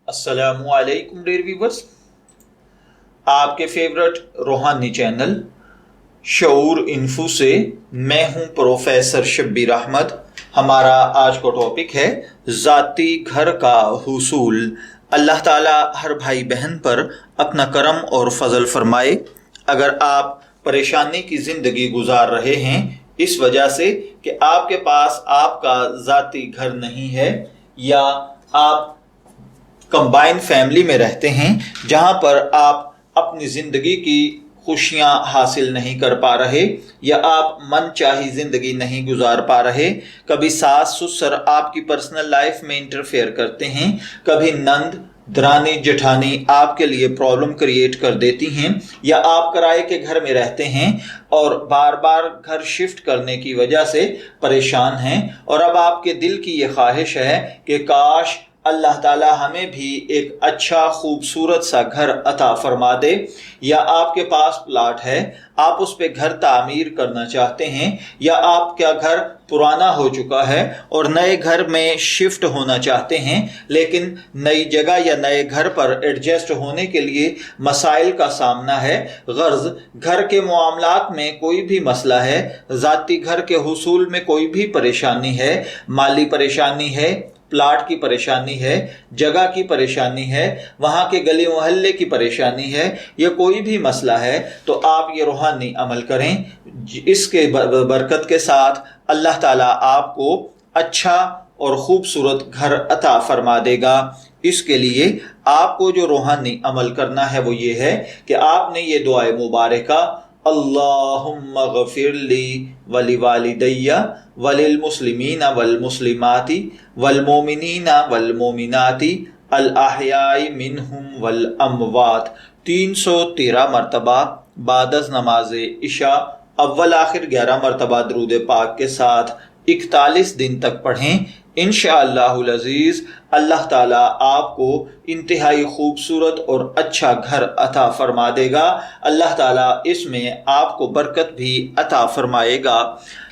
अस्सलामु अलैकुम dear viewers, आपके फेवरेट रूहानी चैनल शऊर इन्फो से मैं हूं प्रोफेसर शब्बीर अहमद। हमारा आज का टॉपिक है ज़ाती घर का हुसूल। अल्लाह ताला हर भाई बहन पर अपना करम और फजल फरमाए। अगर आप परेशानी की ज़िंदगी गुजार रहे हैं इस वजह से कि आपके पास आपका ज़ाती घर नहीं है, या आप कंबाइन फैमिली में रहते हैं जहां पर आप अपनी ज़िंदगी की खुशियां हासिल नहीं कर पा रहे, या आप मन चाही ज़िंदगी नहीं गुजार पा रहे। कभी सास ससुर आपकी पर्सनल लाइफ में इंटरफेयर करते हैं, कभी नंद दरानी जेठानी आपके लिए प्रॉब्लम क्रिएट कर देती हैं, या आप किराए के घर में रहते हैं और बार बार घर शिफ्ट करने की वजह से परेशान हैं, और अब आपके दिल की ये ख्वाहिश है कि काश अल्लाह ताला हमें भी एक अच्छा खूबसूरत सा घर अता फरमा दे, या आपके पास प्लाट है आप उस पे घर तामीर करना चाहते हैं, या आपका घर पुराना हो चुका है और नए घर में शिफ्ट होना चाहते हैं, लेकिन नई जगह या नए घर पर एडजस्ट होने के लिए मसाइल का सामना है। गर्ज घर के मामलात में कोई भी मसला है, ज़ाती घर के हुसूल में कोई भी परेशानी है, माली परेशानी है, प्लाट की परेशानी है, जगह की परेशानी है, वहाँ के गली मोहल्ले की परेशानी है, या कोई भी मसला है, तो आप ये रूहानी अमल करें। इसके बरकत के साथ अल्लाह ताला आपको अच्छा और ख़ूबसूरत घर अता फरमा देगा। इसके लिए आपको जो रूहानी अमल करना है वो ये है कि आपने ये दुआए मुबारका अल्लाहुम्मा गफिरली वली वालिदैया वलिल मुस्लिमीना वल मुस्लिमाती वल मोमिनीना वल मोमिनाती अल अहयाई मिनहुम वल अमवात 313 मरतबा बादस नमाज इशा अव्वल आखिर 11 मरतबा दरूद पाक के साथ 41 दिन तक पढ़ें। इंशाअल्लाहुल अज़ीज़ अल्लाह ताला आपको इंतहाई खूबसूरत और अच्छा घर अता फरमा देगा। अल्लाह ताला इसमें आपको बरकत भी अता फरमाएगा।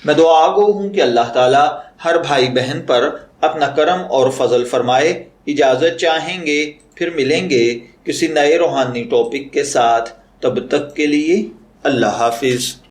मैं दुआ गो हूँ कि अल्लाह ताला हर भाई बहन पर अपना करम और फजल फरमाए। इजाज़त चाहेंगे, फिर मिलेंगे किसी नए रूहानी टॉपिक के साथ। तब तक के लिए अल्लाह हाफिज़।